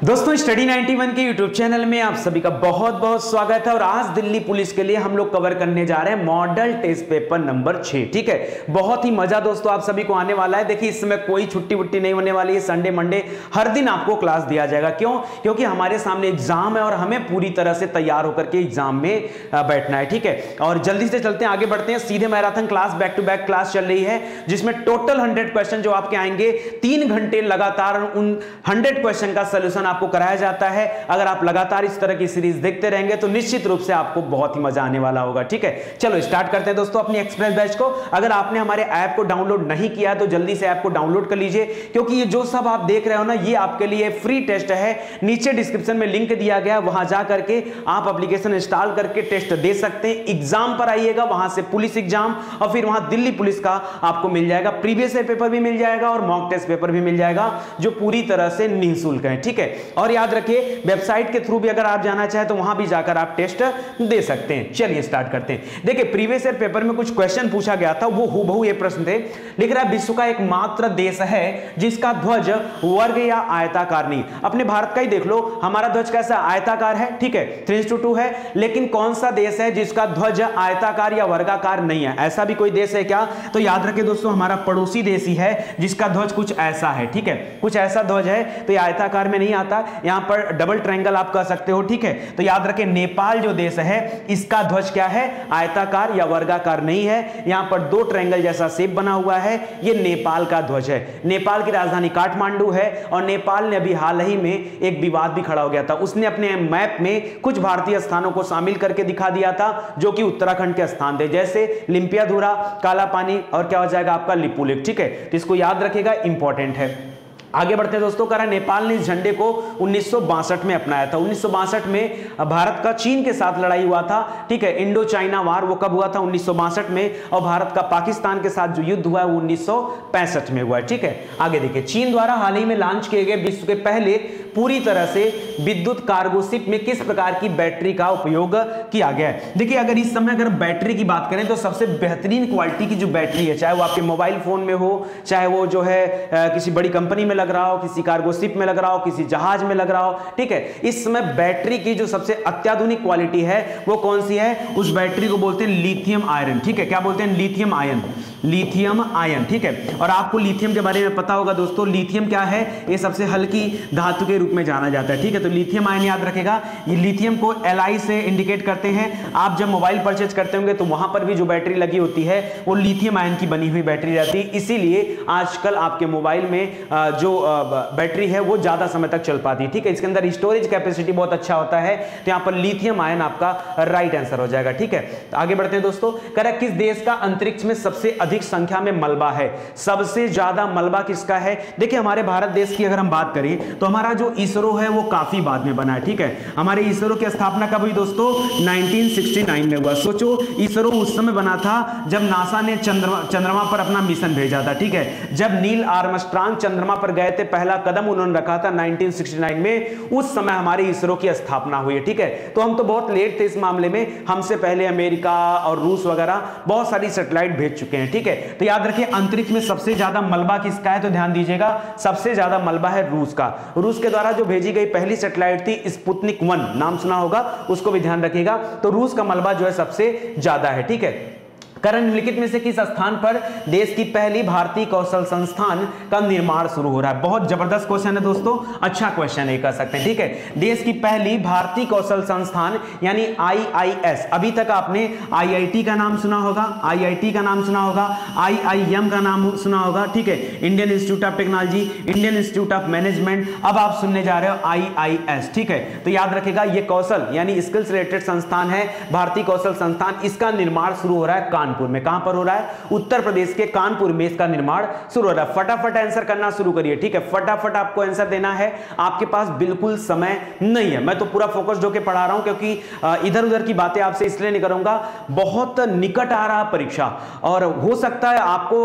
दोस्तों स्टडी 91 के YouTube channel में आप सभी का बहुत बहुत स्वागत है। और आज दिल्ली पुलिस के लिए हम लोग कवर करने जा रहे हैं मॉडल टेस्ट पेपर नंबर 6। ठीक है, बहुत ही मजा दोस्तों आप सभी को आने वाला है। देखिए इस समय कोई छुट्टी वुट्टी नहीं होने वाली है, संडे मंडे हर दिन आपको क्लास दिया जाएगा। क्यों? क्योंकि हमारे सामने एग्जाम है और हमें पूरी तरह से तैयार होकर के एग्जाम में बैठना है। ठीक है, और जल्दी से चलते हैं, आगे बढ़ते हैं। सीधे marathon class, back to back class चल रही है, जिसमें टोटल 100 क्वेश्चन जो आपके आएंगे, 3 घंटे लगातार उन 100 क्वेश्चन का सोल्यूशन आपको कराया जाता है। अगर आप लगातार इस तरह की सीरीज देखते रहेंगे तो निश्चित रूप से आपको बहुत ही मजा आने वाला होगा। ठीक है, चलो स्टार्ट करते हैं दोस्तों अपनी एक्सप्रेस बैच को। अगर आपने हमारे ऐप को डाउनलोड नहीं किया तो जल्दी से ऐप को डाउनलोड कर लीजिए, क्योंकि ये जो सब आप देख रहे हो ना, ये आपके लिए फ्री टेस्ट है। नीचे डिस्क्रिप्शन में लिंक दिया गया, वहां जा करके आप एप्लीकेशन इंस्टॉल करके टेस्ट दे सकते हैं। एग्जाम पर आइएगा, वहां से पुलिस एग्जाम और फिर वहां दिल्ली पुलिस का आपको मिल जाएगा, प्रीवियस ईयर पेपर भी मिल जाएगा और मॉक टेस्ट पेपर भी मिल जाएगा, जो पूरी तरह से निःशुल्क है। ठीक है, और याद रखिए वेबसाइट के थ्रू भी अगर आप जाना चाहें तो वहां भी जाकर आप टेस्ट दे सकते हैं। चलिए स्टार्ट करते हैं। देखिए प्रीवियस ईयर पेपर में कुछ क्वेश्चन पूछा गया था, वो हूबहू ये प्रश्न थे। लिख रहा है विश्व का एकमात्र देश है जिसका ध्वज वर्ग या आयताकार नहीं। अपने भारत का ही देख लो, हमारा ध्वज कैसा आयताकार है। ठीक है, 3:2 है, लेकिन कौन सा देश है जिसका ध्वज आयताकार या वर्गाकार नहीं है? ऐसा भी कोई देश है क्या? तो याद रखिए दोस्तों, हमारा पड़ोसी देश ही है जिसका ध्वज कुछ ऐसा है। ठीक है, कुछ ऐसा ध्वज है, तो ये आयताकार में नहीं आता, यहां पर डबल ट्रायंगल आप कह सकते हो। ठीक है, तो याद रखें नेपाल जो देश है इसका ध्वज क्या है? आयताकार या वर्गाकार नहीं है। यहां पर 2 ट्रायंगल जैसा शेप बना हुआ है, ये नेपाल का ध्वज है। नेपाल की राजधानी काठमांडू है और नेपाल ने अभी हाल ही में एक विवाद भी खड़ा हो गया था। उसने अपने मैप में कुछ भारतीय स्थानों को शामिल करके दिखा दिया था जो कि उत्तराखंड के स्थान थे, जैसे लिम्पियाधुरा, काला पानी और क्या हो जाएगा आपका लिपुलेख। ठीक है, तो इसको याद रखिएगा, इंपॉर्टेंट है। आगे बढ़ते हैं दोस्तों। करा नेपाल ने इस झंडे को 1962 में अपनाया था। 1962 में भारत का चीन के साथ लड़ाई हुआ था। ठीक है, इंडो चाइना वार, वो कब हुआ था? 1962 में। और भारत का पाकिस्तान के साथ जो युद्ध हुआ है वो 1965 में हुआ है। ठीक है, आगे देखिए, चीन द्वारा हाल ही में लॉन्च किए गए विश्व के पहले पूरी तरह से विद्युत कार्गो शिप में किस प्रकार की बैटरी का उपयोग किया गया है? देखिए अगर इस समय अगर बैटरी की बात करें तो सबसे बेहतरीन क्वालिटी की जो बैटरी है, चाहे वो आपके मोबाइल फोन में हो, चाहे वो जो है किसी बड़ी कंपनी में लग रहा हो, किसी कार्गो शिप में लग रहा हो, किसी जहाज में लग रहा हो। ठीक है, इस समय बैटरी की जो सबसे अत्याधुनिक क्वालिटी है वो कौन सी है? उस बैटरी को बोलते हैं लिथियम आयरन। ठीक है, क्या बोलते हैं? Lithium ion, lithium ion. ठीक है, और आपको लिथियम के बारे में पता होगा दोस्तों, लिथियम क्या है? ये सबसे हल्की धातु के रूप में जाना जाता है। ठीक है, तो लिथियम आयन याद रखेगा। ये लिथियम को Li से इंडिकेट करते हैं। आप जब मोबाइल परचेज करते होंगे तो वहां पर भी जो बैटरी लगी होती है वो लिथियम आयन की बनी हुई बैटरी रहती है, इसीलिए आजकल आपके मोबाइल में जो बैटरी है वो ज्यादा समय तक चल पाती है। ठीक है, इसके अंदर स्टोरेज कैपेसिटी बहुत अच्छा होता है, तो यहां पर लिथियम आयन आपका राइट आंसर हो जाएगा। ठीक है, तो आगे बढ़ते हैं दोस्तों। करें किस देश का अंतरिक्ष में सबसे अधिक संख्या में मलबा है? सबसे ज्यादा मलबा किसका है? देखिए हमारे भारत देश की अगर हम बात करें तो हमारा जो इसरो है वो काफी बाद में बना है। ठीक है, हमारे इसरो की स्थापना कब हुई दोस्तों? 1969 में हुआ। सोचो इसरो उस समय बना था जब नासा ने चंद्रमा पर अपना मिशन भेजा था। ठीक है, जब नील आर्मस्ट्रांग चंद्रमा पर गए थे, पहला कदम उन्होंने रखा था 1969 में, उस समय हमारे इसरो की स्थापना हुई है। ठीक है, तो हम तो बहुत लेट थे इस मामले में, हमसे पहले अमेरिका और रूस वगैरह बहुत सारी सैटेलाइट भेज चुके हैं। ठीक है, तो याद रखिए अंतरिक्ष में सबसे ज्यादा मलबा किसका है? तो ध्यान दीजिएगा, सबसे ज्यादा मलबा है रूस का। रूस के द्वारा जो भेजी गई पहली सैटेलाइट थी स्पुतनिक 1, नाम सुना होगा, उसको भी ध्यान रखिएगा। तो रूस का मलबा जो है सबसे ज्यादा है। ठीक है, करण निम्नलिखित में से किस स्थान पर देश की पहली भारतीय कौशल संस्थान का निर्माण शुरू हो रहा है? बहुत जबरदस्त क्वेश्चन है दोस्तों, अच्छा क्वेश्चन है, कह सकते हैं। ठीक है, देश की पहली भारतीय कौशल संस्थान यानी IIS। अभी तक आपने IIT का नाम सुना होगा, IIT का नाम सुना होगा, IIM का नाम सुना होगा। ठीक है, Indian institute of technology, Indian institute of management, अब आप सुनने जा रहे हो IIS। ठीक है, तो याद रखेगा ये कौशल यानी स्किल्स रिलेटेड संस्थान है, भारतीय कौशल संस्थान, इसका निर्माण शुरू हो रहा है कानपुर में। कहां पर हो रहा है? उत्तर प्रदेश के कानपुर में इसका निर्माण शुरू हो रहा है। फटाफट आंसर करना शुरू करिए। ठीक है, फटाफट आपको आंसर देना है, आपके पास बिल्कुल समय नहीं है। मैं तो पूरा फोकस होकर पढ़ा रहा हूं क्योंकि इधर उधर की बातें आपसे इसलिए नहीं करूंगा, बहुत निकट आ रहा परीक्षा और हो सकता है आपको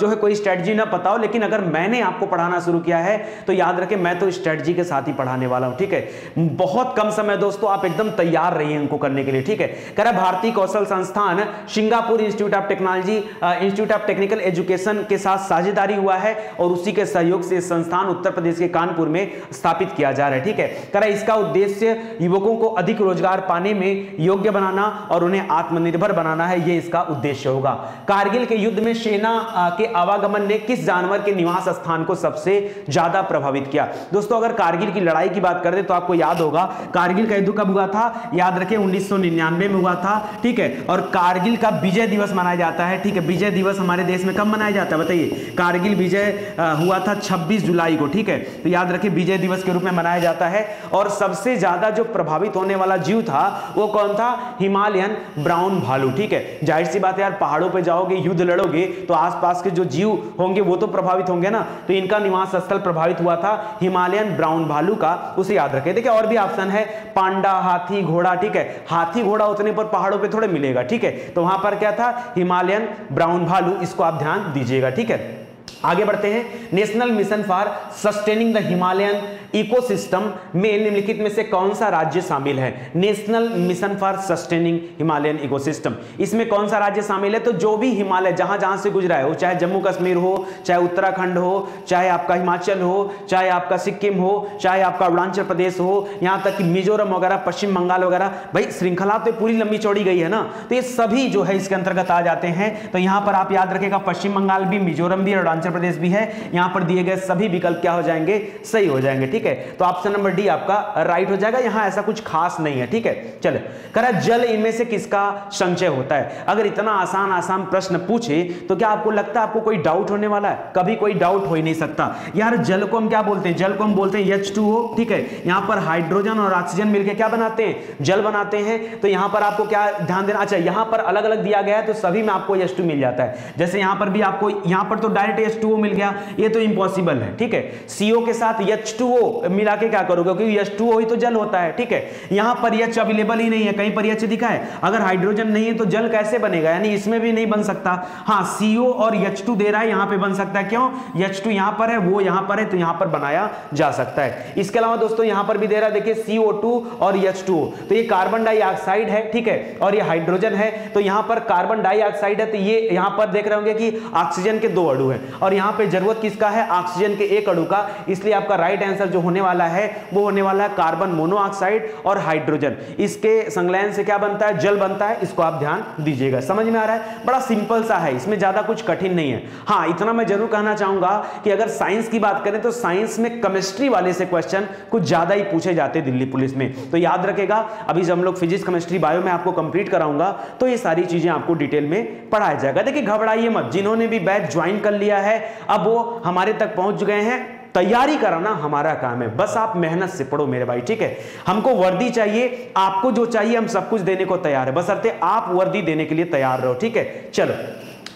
जो है कोई स्ट्रेटजी ना पता हो, लेकिन अगर मैंने आपको पढ़ाना शुरू किया है तो याद रखें मैं तो स्ट्रेटजी के साथ ही पढ़ाने वाला हूं। ठीक है, बहुत कम समय दोस्तों, आप एकदम तैयार रहिए इनको करने के लिए। ठीक है, कह रहा भारतीय कौशल संस्थान Singapore institute of technology, institute of technical education के साथ साझेदारी हुआ है और उसी के सहयोग से संस्थान उत्तर प्रदेश के कानपुर में स्थापित किया जा रहा है। ठीक है, कह रहा इसका उद्देश्य युवकों को अधिक रोजगार पाने में योग्य बनाना और उन्हें आत्मनिर्भर बनाना है, ये इसका उद्देश्य होगा। कारगिल के युद्ध में सेना के आवागमन ने किस जानवर के निवास स्थान को सबसे ज्यादा प्रभावित किया? दोस्तों अगर कारगिल की लड़ाई की बात करें तो आपको याद होगा कारगिल का युद्ध कब हुआ था, याद रखें 1999 में हुआ था। ठीक है, और कारगिल का विजय दिवस मनाया जाता है। ठीक है, विजय दिवस हमारे देश में कब मनाया जाता है बताइए? कारगिल विजय हुआ था 26 जुलाई को। ठीक है, तो याद रखें विजय दिवस के रूप में मनाया जाता है। और सबसे ज्यादा जो प्रभावित होने वाला जीव था वो कौन था? हिमालयन ब्राउन भालू। ठीक है, जाहिर सी बात है यार, पहाड़ों पे जाओगे, युद्ध लड़ोगे तो आसपास के जो जीव होंगे वो तो प्रभावित होंगे ना, तो इनका निवास स्थल प्रभावित हुआ था हिमालयन ब्राउन भालू का, उसे याद रखें। देखिए और भी ऑप्शन है, पांडा, हाथी, घोड़ा। ठीक है, हाथी घोड़ा उतने पर पहाड़ों पे थोड़े मिलेगा। ठीक है, तो वहां पर क्या था? हिमालयन ब्राउन भालू, इसको आप ध्यान दीजिएगा। ठीक है, आगे बढ़ते हैं। National mission for sustaining the Himalayan ecosystem में निम्नलिखित में से कौन सा राज्य शामिल है? National mission for sustaining Himalayan ecosystem, इसमें कौन सा राज्य शामिल है? तो जो भी हिमालय जहां जहां से गुजरा है, वो चाहे जम्मू कश्मीर हो, चाहे उत्तराखंड हो, चाहे आपका हिमाचल हो, चाहे आपका सिक्किम हो, चाहे आपका अरुणाचल प्रदेश हो, यहां तक कि मिजोरम वगैरह, पश्चिम बंगाल वगैरह, भाई श्रृंखला तो पूरी लंबी चौड़ी गई है ना, तो ये सभी जो है इसके अंतर्गत आ जाते हैं। तो यहां पर आप याद रखेगा पश्चिम बंगाल भी, मिजोरम भी, अरुणाचल प्रदेश भी है। यहां पर दिए गए सभी विकल्प क्या हो जाएंगे? सही हो जाएंगे। ठीक है, तो ऑप्शन नंबर डी आपका राइट हो जाएगा। यहां ऐसा कुछ खास नहीं है। ठीक है, चलो करा जल इनमें से किसका संचय होता है? अगर इतना आसान आसान प्रश्न पूछे तो क्या आपको लगता है आपको कोई डाउट होने वाला है? कभी कोई डाउट हो ही नहीं सकता यार। जल को हम क्या बोलते हैं? जल को हम बोलते हैं H2O। ठीक है, यहां पर हाइड्रोजन और ऑक्सीजन मिलकर क्या बनाते हैं? जल बनाते हैं। तो यहां पर आपको क्या ध्यान देना? अच्छा, यहां पर अलग अलग दिया गया है तो सभी में आपको H2 मिल जाता है। जैसे यहां पर भी आपको, यहां पर तो डायरेक्ट H2O मिल गया, ये तो इंपॉसिबल है। ठीक है, CO के साथ H2O मिला के क्या करोगे? क्योंकि H2O ही तो जल होता है। ठीक है, यहां पर H अवेलेबल ही नहीं है, कहीं पर H दिखा है? अगर हाइड्रोजन नहीं है तो जल कैसे बनेगा? यानी इसमें भी नहीं बन सकता। हाँ, CO और H2 दे रहा है, यहां पे बन सकता है। क्यों? H2 यहां पर है, वो यहां पर है, तो यहां पर बनाया जा सकता है। इसके अलावा दोस्तों यहां पर भी दे रहा है, देखिए CO2 और H2O, तो ये कार्बन डाइऑक्साइड है। ठीक है, और ये हाइड्रोजन है, तो यहां पर कार्बन डाइऑक्साइड है, तो ये यहां पर देख रहे होंगे कि ऑक्सीजन के 2 अणु हैं और यहां पे जरूरत किसका है? ऑक्सीजन के 1 अणु का। इसलिए आपका राइट आंसर जो होने वाला है वो होने वाला है कार्बन मोनोऑक्साइड और हाइड्रोजन। इसके संलयन से क्या बनता है? जल बनता है। इसको आप ध्यान दीजिएगा। समझ में आ रहा है? बड़ा सिंपल सा है, इसमें ज्यादा कुछ कठिन नहीं है। हाँ, इतना मैं जरूर कहना चाहूंगा कि अगर साइंस की बात करें तो साइंस में केमिस्ट्री वाले से क्वेश्चन कुछ ज्यादा ही पूछे जाते दिल्ली पुलिस में, तो याद रखेगा। अभी जब हम लोग फिजिक्स, केमिस्ट्री, बायो में आपको कंप्लीट कराऊंगा तो ये सारी चीजें आपको डिटेल में पढ़ाया जाएगा। देखिए घबराइए मत, जिन्होंने भी बैच ज्वाइन कर लिया है अब वो हमारे तक पहुंच गए हैं। तैयारी कराना हमारा काम है, बस आप मेहनत से पढ़ो मेरे भाई। ठीक है, हमको वर्दी चाहिए, आपको जो चाहिए हम सब कुछ देने को तैयार है, बशर्ते आप वर्दी देने के लिए तैयार रहो। ठीक है, चलो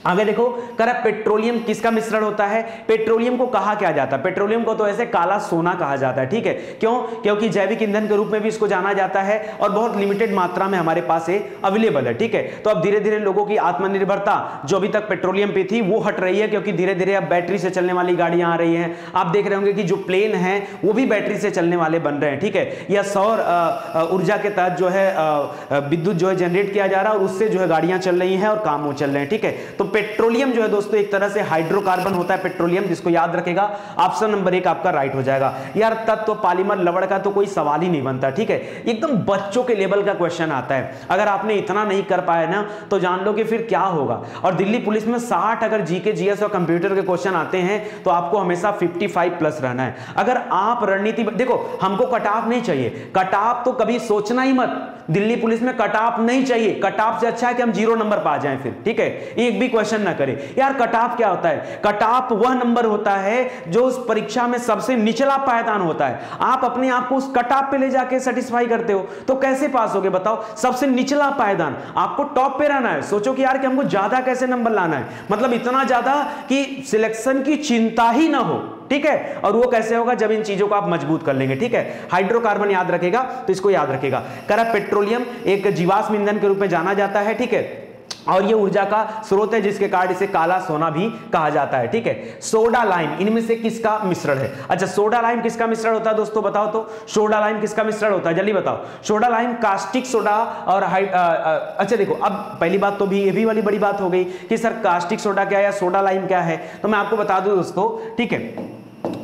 आगे देखो। करा पेट्रोलियम किसका मिश्रण होता है? पेट्रोलियम को कहा क्या जाता है? पेट्रोलियम को तो ऐसे काला सोना कहा जाता है। ठीक है, क्यों? क्योंकि जैविक ईंधन के रूप में भी इसको जाना जाता है और बहुत लिमिटेड मात्रा में हमारे पास ये अवेलेबल है। ठीक है, तो अब धीरे धीरे लोगों की आत्मनिर्भरता जो अभी तक पेट्रोलियम पे थी वो हट रही है, क्योंकि धीरे धीरे अब बैटरी से चलने वाली गाड़ियां आ रही हैं। आप देख रहे होंगे कि जो प्लेन है वो भी बैटरी से चलने वाले बन रहे हैं। ठीक है, या सौर ऊर्जा के तहत जो है विद्युत जो है जनरेट किया जा रहा है और उससे जो है गाड़ियां चल रही हैं और काम वो चल रहे हैं। ठीक है, तो पेट्रोलियम जो है दोस्तों एक तरह से हाइड्रोकार्बन होता है पेट्रोलियम, जिसको याद रखेगा। ऑप्शन नंबर 1 आपका राइट हो जाएगा। यार तत्व, पॉलीमर, लवण का तो कोई सवाल ही नहीं बनता। ठीक है, एकदम बच्चों के लेवल का क्वेश्चन आता है। अगर आपने इतना नहीं कर पाया ना तो जान लो कि फिर क्या होगा। और दिल्ली पुलिस में 60 अगर जीके, जीएस और कंप्यूटर के क्वेश्चन आते हैं तो आपको हमेशा 55 प्लस रहना है। अगर आप रणनीति, देखो हमको कट ऑफ नहीं चाहिए, कट ऑफ तो कभी सोचना ही मत। दिल्ली पुलिस में कट ऑफ नहीं चाहिए, कट ऑफ से अच्छा है कि हम 0 नंबर पा जाएं फिर। ठीक है, एक भी क्वेश्चन ना करें। यार कट ऑफ क्या होता है? कट ऑफ वह नंबर होता है जो उस परीक्षा में सबसे निचला पायदान होता है। आप अपने आप को उस कट ऑफ पे ले जाके सेटिस्फाई करते हो तो कैसे पास होगे बताओ? सबसे निचला पायदान, आपको टॉप पे रहना है। सोचो कि यार कि हमको ज्यादा कैसे नंबर लाना है, मतलब इतना ज्यादा कि सिलेक्शन की चिंता ही ना हो। ठीक है, और वो कैसे होगा? जब इन चीजों को आप मजबूत कर लेंगे। ठीक है, हाइड्रोकार्बन याद रखेगा तो इसको याद रखेगा। करा पेट्रोलियम एक जीवाश्म ईंधन के रूप में जाना जाता है। ठीक है, और ये ऊर्जा का स्रोत है जिसके कारण इसे काला सोना भी कहा जाता है। ठीक है, सोडा लाइम इनमें से किसका मिश्रण है? अच्छा, सोडा लाइम किसका मिश्रण होता है दोस्तों, बताओ तो। सोडा लाइम किसका मिश्रण होता है, जल्दी बताओ। सोडा लाइम कास्टिक सोडा और अच्छा देखो, अब पहली बात तो भी ये भी वाली बड़ी बात हो गई कि सर कास्टिक सोडा क्या है या सोडा लाइम क्या है, तो मैं आपको बता दूं दोस्तों। ठीक है,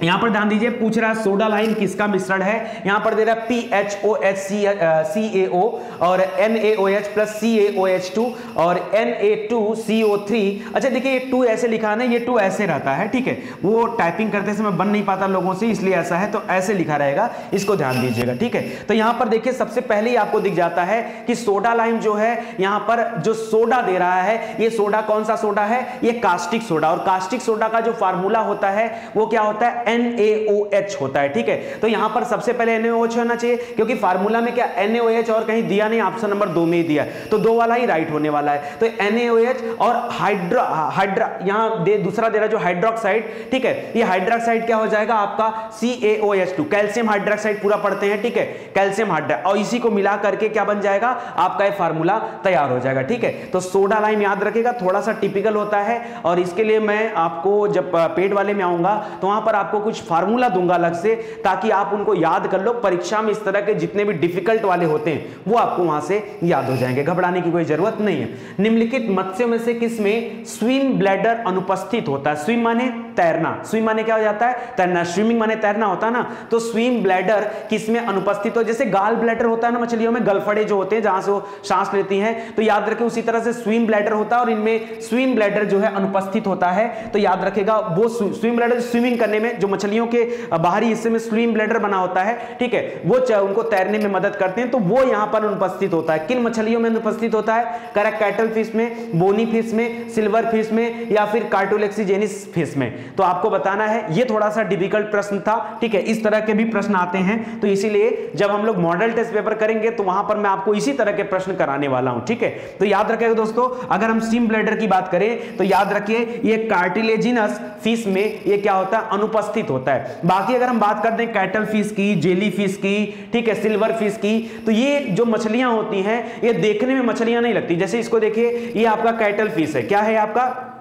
यहां पर ध्यान दीजिए, पूछ रहा है सोडा लाइम किसका मिश्रण है। यहां पर दे रहा है PHOHCaO और NaOH प्लस CaOH2 और Na2CO3। अच्छा देखिए, ये 2 ऐसे लिखा है ना, ये 2 ऐसे रहता है। ठीक है, वो टाइपिंग करते समय बन नहीं पाता लोगों से, इसलिए ऐसा है, तो ऐसे लिखा रहेगा, इसको ध्यान दीजिएगा। ठीक है, तो यहां पर देखिए सबसे पहले ही आपको दिख जाता है कि सोडा लाइम जो है, यहां पर जो सोडा दे रहा है, ये सोडा कौन सा सोडा है, ये कास्टिक सोडा। और कास्टिक सोडा का जो फार्मूला होता है वो क्या होता है, NaOH होता है। ठीक है, तो यहां पर सबसे पहले NaOH होना चाहिए, क्योंकि फार्मूला में क्या NaOH और कहीं दिया नहीं, ऑप्शन नंबर 2 में ही दिया है, तो 2 वाला ही राइट होने वाला है। तो NaOH और हाइड्रा यहां दूसरा दे रहा जो हाइड्रोक्साइड। ठीक है, ये हाइड्रोक्साइड क्या हो जाएगा आपका CaOH2, कैल्शियम हाइड्रोक्साइड पूरा पढ़ते हैं। ठीक है, कैल्शियम हाइड्रोक्साइड, और इसी को मिला करके क्या बन जाएगा आपका, ये फार्मूला तैयार हो जाएगा। ठीक है, तो सोडा लाइम याद रखेगा, थोड़ा सा टिपिकल होता है, और इसके लिए मैं आपको जब पेड वाले में आऊंगा तो वहां पर आपको कुछ फार्मूला दूंगा अलग से, ताकि आप उनको याद कर लो। परीक्षा में इस तरह के जितने भी डिफिकल्ट वाले होते हैं वो आपको वहां से याद हो जाएंगे, घबराने की कोई जरूरत नहीं है। निम्नलिखित मत्स्यों में से किसमें स्विम ब्लैडर अनुपस्थित होता है? स्विम माने तैरना, स्विम माने क्या हो जाता है, तैरना। स्विमिंग माने तैरना होता है ना, तो स्विम ब्लैडर किसमें अनुपस्थित हो? जैसे गाल ब्लैडर होता है ना मछलियों में, गलफड़े जो होते हैं जहां से वो सांस लेती हैं, तो याद रखें उसी तरह से स्विम ब्लैडर होता है, और इनमें स्विम ब्लैडर जो है अनुपस्थित होता है। तो याद रखेगा वो स्विम ब्लैडर स्विमिंग करने में, जो मछलियों के बाहरी हिस्से में स्विम ब्लैडर बना होता है, ठीक है, वो उनको तैरने में मदद करते हैं, तो वो यहां पर अनुपस्थित होता है। किन मछलियों में अनुपस्थित होता है? करेक्ट, कैटल फिश में, बोनी फिश में, सिल्वर फिश में, या फिर कार्टोलेक्सीजेनिस फिश में। तो आपको बताना है, ये थोड़ा सा डिफिकल्ट प्रश्न था। ठीक है, इस तरह के भी प्रश्न आते हैं, तो इसीलिए जब हम लोग मॉडल टेस्ट पेपर करेंगे तो वहां पर मैं आपको इसी तरह के प्रश्न कराने वाला हूं। ठीक है, तो याद रखिएगा दोस्तों, अगर हम स्विम ब्लैडर की बात करें तो याद रखिए ये कार्टिलेजिनस फिश में ये क्या होता है, अनुपस्थित होता है। बाकी अगर हम बात करते हैं कैटल फिश की, जेली फिश की, ठीक है, सिल्वर फिश की, तो ये जो मछलियां होती हैं ये देखने में मछलियां नहीं लगती। जैसे इसको देखिए, ये आपका कैटल फिश है, क्या है आपका,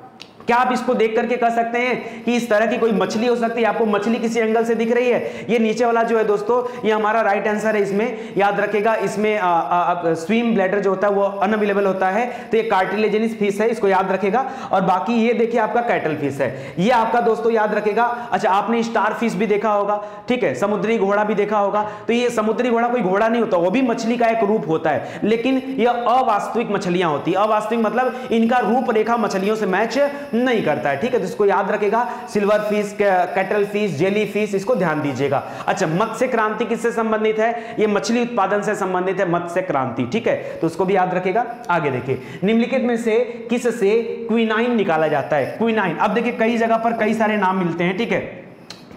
क्या आप इसको देख करके कह सकते हैं कि इस तरह की कोई मछली हो सकती है? आपको मछली किसी एंगल से दिख रही है? ये नीचे वाला जो है दोस्तों, ये हमारा राइट आंसर है। इसमें याद रखेगा, इसमें स्विम ब्लैडर जो होता है वो अनअवेलेबल होता है, तो ये कार्टिलेजिनस फिश है, इसको याद रखेगा। और बाकी ये देखिए आपका कैटल फिश है, ये आपका दोस्तों याद रखेगा। अच्छा, आपने स्टार फिश भी देखा होगा, ठीक है, समुद्री घोड़ा भी देखा होगा। तो ये समुद्री घोड़ा कोई घोड़ा नहीं होता, वो भी मछली का एक रूप होता है, लेकिन ये अवास्तविक मछलियां होती है। अवास्तविक मतलब इनका रूपरेखा मछलियों से मैच नहीं करता है। ठीक है, तो इसको याद रखेगा, silver fish, cattle fish, jelly fish, इसको ध्यान दीजिएगा। अच्छा, मत्स्य क्रांति किससे संबंधित है? ये मछली उत्पादन से संबंधित है, मत्स्य क्रांति। ठीक है, तो उसको भी याद रखेगा। आगे देखिए, निम्नलिखित में से किससे क्विनाइन निकाला जाता है? क्विनाइन, अब देखिए कई जगह पर कई सारे नाम मिलते हैं। ठीक है,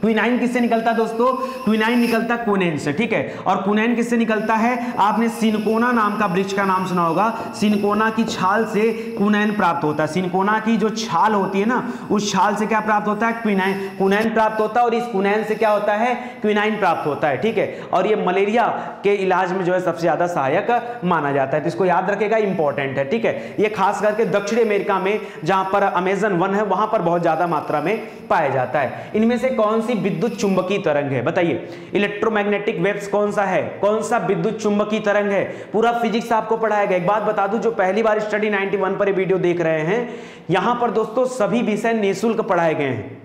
क्विनाइन किससे निकलता है दोस्तों? क्विनाइन निकलता है क्विनेन से। ठीक है, और क्विनाइन किससे निकलता है? आपने सिनकोना नाम का वृक्ष का नाम सुना होगा, सिनकोना की छाल से क्विनाइन प्राप्त होता है। सिनकोना की जो छाल होती है ना, उस छाल से क्या प्राप्त होता है? क्विनाइन, क्विनाइन प्राप्त होता है, और इस क्विनाइन से क्या होता है? क्विनाइन प्राप्त होता है। ठीक है, और ये मलेरिया के इलाज में जो है सबसे ज्यादा सहायक माना जाता है, तो इसको याद रखेगा, इंपॉर्टेंट है। ठीक है, ये खास करके दक्षिण अमेरिका में जहां पर अमेजन वन है वहां पर बहुत ज्यादा मात्रा में पाया जाता है। इनमें से कौन विद्युत चुंबकीय तरंग है? बताइए, इलेक्ट्रोमैग्नेटिक वेव्स कौन सा है, कौन सा विद्युत चुंबकीय तरंग है? पूरा फिजिक्स आपको पढ़ाया गया। एक बात बता दूं, जो पहली बार स्टडी 91 पर ये वीडियो देख रहे हैं, यहां पर दोस्तों सभी विषय निःशुल्क पढ़ाए गए हैं।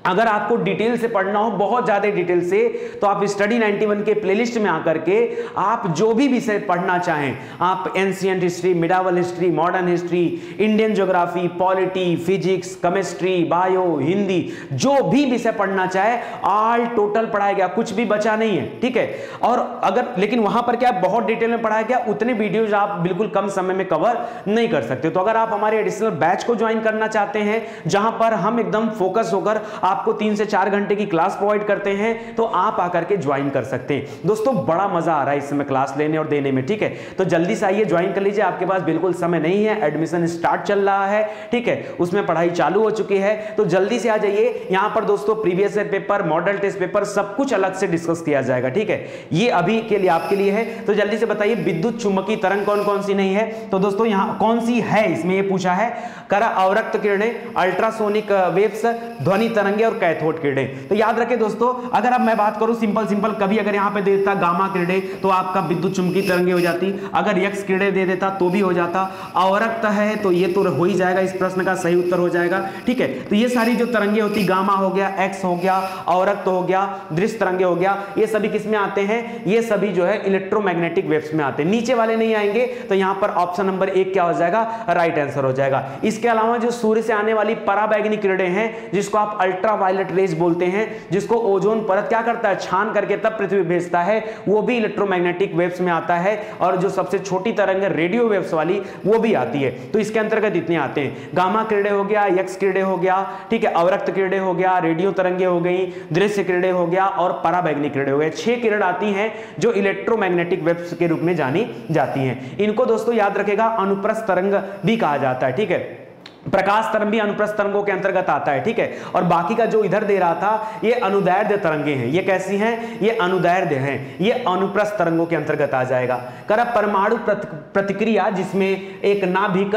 अगर आपको डिटेल से पढ़ना हो, बहुत ज्यादा डिटेल से, तो आप स्टडी 91 के प्लेलिस्ट में आकर के आप जो भी विषय पढ़ना चाहें, आप ancient history, medieval history, modern history, Indian geography, polity, physics, chemistry, bio, Hindi, जो भी विषय पढ़ना चाहे ऑल टोटल पढ़ाया गया, कुछ भी बचा नहीं है। ठीक है, और अगर लेकिन वहां पर क्या बहुत डिटेल में पढ़ाया गया, उतने वीडियोज आप बिल्कुल कम समय में कवर नहीं कर सकते। तो अगर आप हमारे एडिशनल बैच को ज्वाइन करना चाहते हैं, जहां पर हम एकदम फोकस होकर आपको 3 से 4 घंटे की क्लास प्रोवाइड करते हैं, तो आप आकर के ज्वाइन कर सकते हैं। दोस्तों बड़ा मजा आ रहा है इस समय क्लास लेने और देने में, ठीक है। तो जल्दी से आइए, ज्वाइन कर लीजिए, आपके पास बिल्कुल समय नहीं है, एडमिशन स्टार्ट चल रहा है, ठीक है, उसमें पढ़ाई चालू हो चुकी है, तो जल्दी से आ जाइए। यहां पर दोस्तों previous year paper, model test paper सब कुछ अलग से डिस्कस किया जाएगा, ठीक है। ये अभी के लिए आपके लिए है। तो जल्दी से बताइए विद्युत चुंबकीय तरंग कौन कौन सी नहीं है, तो दोस्तों यहां कौन सी है, इसमें ये पूछा है, करा अवरक्त किरणें, अल्ट्रासोनिक वेव्स, ध्वनि तरंगे और कैथोड किरणें। तो याद रखें दोस्तों, अगर अब मैं बात करूं सिंपल कभी अगर यहां पे दे देता गामा किरणें तो आपका विद्युत चुंबकीय तरंगे हो जाती, अगर एक्स किरणें दे देता तो भी हो जाता, अवरक्त है तो ये तो हो ही जाएगा, इस प्रश्न का सही उत्तर हो जाएगा, ठीक है। तो ये सारी जो तरंगे होती, गामा हो गया, एक्स हो गया, अवरक्त हो गया, दृश्य तरंगे हो गया, ये सभी किस में आते हैं, ये सभी जो है इलेक्ट्रोमैग्नेटिक वेव्स में आते हैं, नीचे वाले नहीं आएंगे। तो यहां पर ऑप्शन नंबर 1 क्या हो जाएगा, राइट आंसर हो जाएगा। इसके अलावा जो सूर्य से आने वाली पराबैंगनी किरणें हैं, जिसको आप अल्ट्रावायलेट रेज बोलते हैं, जिसको ओजोन परत क्या करता है, छान करके तब पृथ्वी भेजता है, वो भी इलेक्ट्रोमैग्नेटिक वेव्स में आता है। और जो सबसे छोटी तरंग है रेडियो वेव्स वाली, वो भी आती है। तो इसके अंतर्गत इतने आते हैं, गामा किरणें हो गया, एक्स किरणें हो गया, ठीक है, अवरक्त किरणें हो गया, रेडियो तरंगे हो गई, दृश्य किरणें हो गया और पराबैंगनी किरणें हो गए। 6 किरण आती हैं जो इलेक्ट्रोमैग्नेटिक वेव्स के रूप में जानी जाती हैं। इनको दोस्तों याद रखेगा अनुप्रस्थ तरंग भी कहा जाता है, ठीक है। प्रकाश तरंग भी अनुप्रस्थ तरंगों के अंतर्गत आता है, ठीक है। और बाकी का जो इधर दे रहा था ये अनुदैर्ध्य तरंगे हैं, ये कैसी हैं, ये अनुदैर्ध्य हैं, ये अनुप्रस्थ तरंगों के अंतर्गत आ जाएगा। कर परमाणु प्रतिक्रिया जिसमें एक नाभिक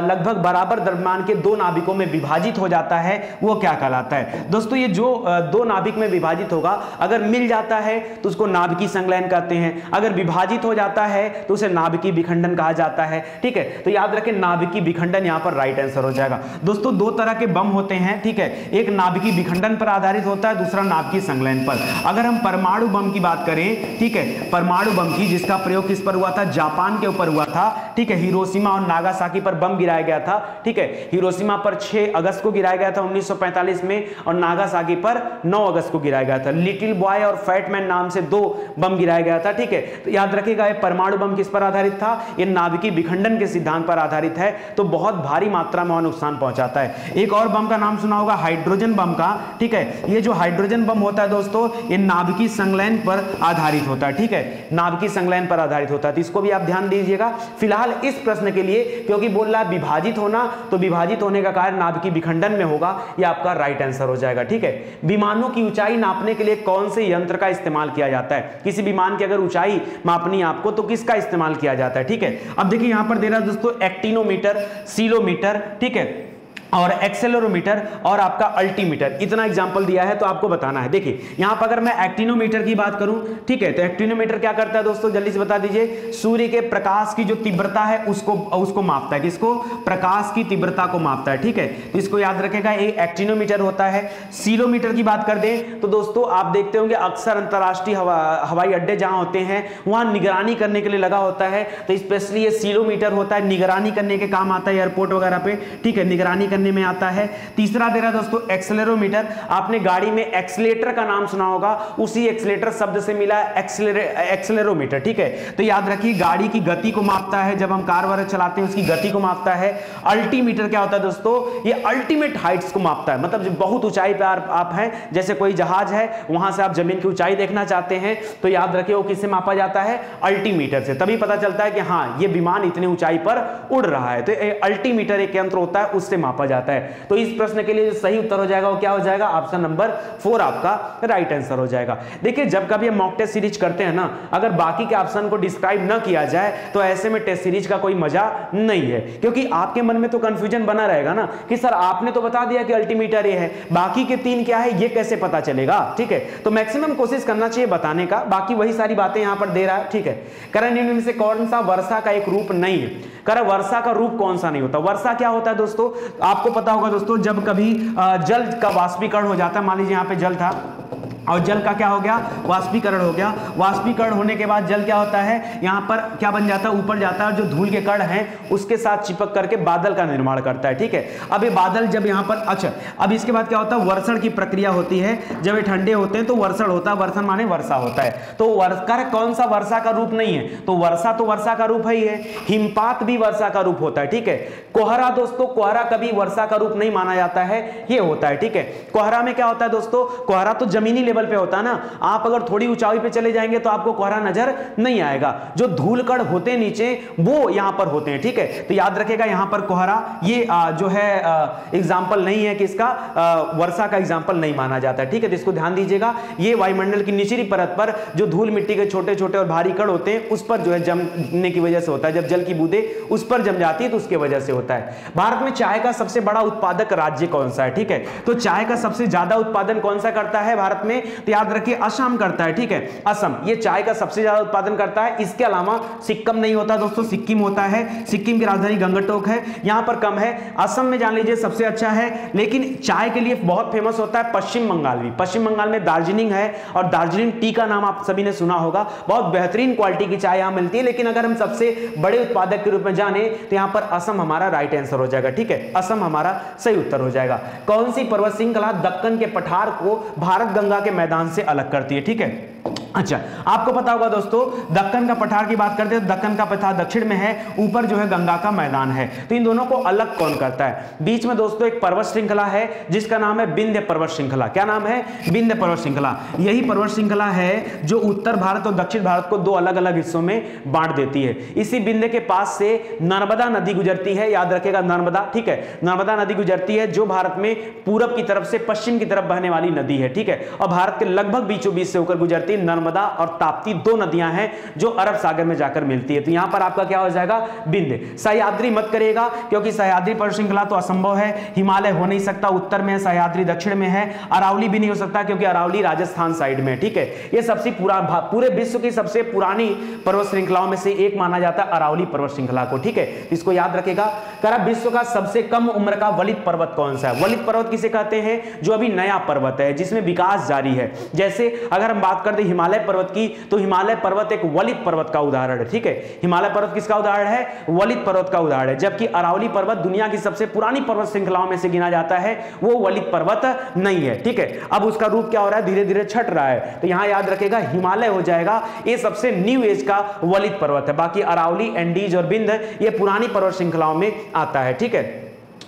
लगभग बराबर द्रव्यमान के 2 नाभिकों में विभाजित हो जाता है, वो क्या कहलाता है। दोस्तों ये जो 2 नाभिक में विभाजित होगा, अगर मिल जाता है तो उसको नाभिकीय संलयन कहते हैं, अगर विभाजित हो जाता है तो उसे नाभिकीय विखंडन कहा जाता है, ठीक है। तो याद रखें नाभिकीय विखंडन यहां पर राइट आंसर हो जाएगा। दोस्तों 2 तरह के बम होते हैं, ठीक है, एक नाभिकीय विखंडन पर आधारित होता है, दूसरा नाभिकीय संलयन पर। अगर हम परमाणु बम की बात करें, ठीक है, परमाणु बम की जिसका प्रयोग किस पर हुआ था, जापान के ऊपर हुआ था, ठीक है, हिरोशिमा और नागासाकी पर बम गिराया गया था, ठीक है। हिरोशिमा पर 6 अगस्त को गिराया गया था 1945 में, और नागासाकी पर 9 अगस्त को गिराया गया था। लिटिल बॉय और फैट मैन नाम से 2 बम गिराया गया था, ठीक है। तो याद रखिएगा ये परमाणु बम किस पर आधारित था, ये नाभिकीय विखंडन के सिद्धांत पर आधारित है, तो बहुत भारी मात्रा में नुकसान पहुंचाता है। एक और बम का नाम सुना होगा हाइड्रोजन बम का, ठीक है। ये जो हाइड्रोजन बम होता है दोस्तों, ये नाभिकीय संलयन पर आधारित होता है, ठीक है, नाभिकीय संलयन पर आधारित होता है, तो इसको भी आप ध्यान दीजिएगा। फिलहाल इस प्रश्न के लिए, क्योंकि बोल रहा है विभाजित होना, तो विभाजित होने का कार्य नाभिकीय विखंडन में होगा, ये आपका राइट आंसर हो जाएगा, ठीक है। विमानों की ऊंचाई नापने के लिए कौन से यंत्र का इस्तेमाल किया जाता है, किसी विमान की अगर ऊंचाई मापनी आपको तो किसका इस्तेमाल किया जाता है, ठीक है। अब देखिए यहां पर दे रहा है दोस्तों एक्टिनोमीटर, सीलोमीटर, ठीक है, और एक्सेलेरोमीटर और आपका अल्टीमीटर, इतना एग्जांपल दिया है तो आपको बताना है। देखिए यहां पर अगर मैं एक्टिनोमीटर की बात करूं, ठीक है, तो एक्टिनोमीटर क्या करता है दोस्तों, जल्दी से बता दीजिए, सूर्य के प्रकाश की जो तीव्रता है उसको मापता है, किसको, प्रकाश की तीव्रता को मापता है, ठीक है। तो इसको याद रखेगा, ये एक्टिनोमीटर होता है। सीलोमीटर की बात कर दें तो दोस्तों आप देखते होंगे अक्सर अंतरराष्ट्रीय हवाई अड्डे जहां होते हैं वहां निगरानी करने के लिए लगा होता है, तो स्पेशली ये सीलोमीटर होता है, निगरानी करने के काम आता है एयरपोर्ट वगैरह पे, ठीक है, निगरानी में आता है। तीसरा दे रहा दोस्तों एक्सेलेरोमीटर, आपने गाड़ी में एक्सीलेटर का नाम सुना होगा, उसी एक्सीलेटर शब्द से मिला एक्सेलेरोमीटर, ठीक है। तो याद रखिए गाड़ी की गति को मापता है, जब हम कार वगैरह चलाते हैं उसकी गति को मापता है। अल्टीमीटर क्या होता है दोस्तों, ये अल्टीमेट हाइट्स को मापता है, मतलब बहुत ऊंचाई पे आप हैं, जैसे कोई जहाज है वहां से आप जमीन की ऊंचाई देखना चाहते हैं, तो याद रखिए वो किससे मापा जाता है, अल्टीमीटर से, तभी पता चलता है कि हाँ ये विमान इतनी ऊंचाई पर उड़ रहा है, तो अल्टीमीटर एक यंत्र होता है, उससे मापा जाता है। तो इस प्रश्न के लिए जो सही उत्तर हो जाएगा वो क्या हो जाएगा, ऑप्शन नंबर 4 आपका राइट आंसर हो जाएगा। देखिए जब कभी हम मॉक टेस्ट सीरीज करते हैं ना, अगर बाकी के ऑप्शन को डिस्क्राइब ना किया जाए तो ऐसे में टेस्ट सीरीज का कोई मजा नहीं है, क्योंकि आपके मन में तो कंफ्यूजन बना रहेगा ना कि सर आपने तो बता दिया कि अल्टीमीटर ये है, बाकी के 3 क्या है ये कैसे पता चलेगा, ठीक है। तो मैक्सिमम कोशिश करना चाहिए बताने का, बाकी वही सारी बातें यहां पर दे रहा है, ठीक है। करण में से कौन सा वर्षा का एक रूप नहीं है, करण वर्षा का रूप कौन सा नहीं होता। वर्षा क्या होता है दोस्तों, आपको पता होगा दोस्तों, जब कभी जल का वाष्पीकरण हो जाता है, मान लीजिए यहां पे जल था और जल का क्या हो गया, वाष्पीकरण हो गया। वाष्पीकरण होने के बाद जल क्या होता है, यहां पर क्या बन जाता है, ऊपर जाता है, और जो धूल के कण हैं उसके साथ चिपक करके बादल का निर्माण करता है। ठीक है, अब ये बादल जब यहां पर, अच्छा अब इसके बाद क्या होता है, वर्षण की प्रक्रिया होती है। जब ये ठंडे होते हैं तो वर्षण होता है, वर्षण माने वर्षा होता है। तो वर्षा कौन सा वर्षा का रूप नहीं है, तो वर्षा का रूप है ही है। हिमपात भी वर्षा का रूप होता है। ठीक है, कोहरा दोस्तों, कोहरा कभी वर्षा का रूप नहीं माना जाता है, ये होता है। ठीक है, कोहरा में क्या होता है दोस्तों, कोहरा तो जमीनी लेवल पे होता है ना, आप अगर थोड़ी ऊंचाई पे चले जाएंगे तो आपको कोहरा नजर नहीं आएगा। जो धूल कण होते हैं नीचे वो यहां पर होते हैं। ठीक है, तो याद रखेगा यहां पर कोहरा ये जो है एग्जांपल नहीं है कि इसका वर्षा का एग्जांपल नहीं माना जाता है। ठीक है, तो इसको ध्यान दीजिएगा। ये वायुमंडल की निचली परत पर जो धूल मिट्टी के छोटे छोटे और भारी कण होते हैं उस पर जो है जमने की वजह से होता है। जब जल की बूंदें उस पर जम जाती है तो उसके वजह से होता है। भारत में चाय का सबसे बड़ा उत्पादक राज्य कौन सा है? ठीक है, तो चाय का सबसे ज्यादा उत्पादन कौन सा करता है भारत में, तो याद रखिए असम करता है। ठीक है, असम ये चाय का सबसे ज्यादा उत्पादन करता है। इसके अलावा सिक्किम नहीं होता दोस्तों, सिक्किम होता है। सिक्किम की राजधानी गंगटोक है, यहां पर कम है। असम में जान लीजिए सबसे अच्छा है। लेकिन चाय के लिए बहुत फेमस होता है पश्चिम बंगाल भी। पश्चिम बंगाल में दार्जिलिंग है, और दार्जिलिंग टी का नाम आप सभी ने सुना होगा। बहुत बेहतरीन क्वालिटी की चाय यहां मिलती है। लेकिन अगर हम सबसे बड़े उत्पादक के रूप में जाने तो यहां पर असम हमारा राइट आंसर हो जाएगा। ठीक है, असम हमारा सही उत्तर हो जाएगा। कौन सी पर्वत श्रृंखला दक्कन के पठार को भारत गंगा के मैदान से अलग करती है? ठीक है, अच्छा आपको पता होगा दोस्तों, दक्कन का पठार की बात करते हैं तो दक्कन का पठार दक्षिण में है, ऊपर जो है गंगा का मैदान है। तो इन दोनों को अलग कौन करता है? बीच में दोस्तों एक पर्वत श्रृंखला है जिसका नाम है विंध्य पर्वत श्रृंखला। क्या नाम है? विंध्य पर्वत श्रृंखला। यही पर्वत श्रृंखला है जो उत्तर भारत और दक्षिण भारत को दो अलग अलग हिस्सों में बांट देती है। इसी विंध्य के पास से नर्मदा नदी गुजरती है, याद रखेगा नर्मदा। ठीक है, नर्मदा नदी गुजरती है जो भारत में पूरब की तरफ से पश्चिम की तरफ बहने वाली नदी है। ठीक है, और भारत के लगभग बीचों बीच से होकर गुजरती है। नर्मदा और ताप्ती दो नदियां हैं जो अरब सागर में जाकर मिलती है। तो यहां पर आपका क्या हो जाएगा? विंध्य। सह्याद्री मत करिएगा क्योंकि सह्याद्री पर्वत श्रृंखला तो असंभव है, हिमालय हो नहीं सकता, उत्तर में है, सह्याद्री दक्षिण में है। अरावली भी नहीं हो सकता क्योंकि अरावली राजस्थान साइड में। ठीक है, ये सबसे पूरे विश्व की सबसे पुरानी पर्वत श्रृंखलाओं में से एक माना जाता है अरावली पर्वत श्रृंखला को। ठीक है, इसको याद रखेगा। करा विश्व का सबसे कम उम्र का वलित पर्वत कौन सा है? वलित पर्वत किसे कहते हैं? जो अभी नया पर्वत है जिसमें विकास जारी है। जैसे अगर हम बात करते हिमालय पर्वत की, तो हिमालय पर्वत एक वलित पर्वत का उदाहरण है। ठीक है, हिमालय पर्वत किसका उदाहरण है? वलित पर्वत का उदाहरण है। जबकि अरावली पर्वत दुनिया की सबसे पुरानी पर्वत श्रृंखलाओं में से गिना जाता है, वो वलित पर्वत नहीं है। ठीक है, अब उसका रूप क्या हो रहा है? धीरे धीरे छट रहा है। तो यहां याद रखेगा हिमालय हो जाएगा, ये सबसे न्यू एज का वलित पर्वत है। बाकी अरावली, एंडीज और विंध्य ये पुरानी पर्वत श्रृंखलाओं में आता है। ठीक है,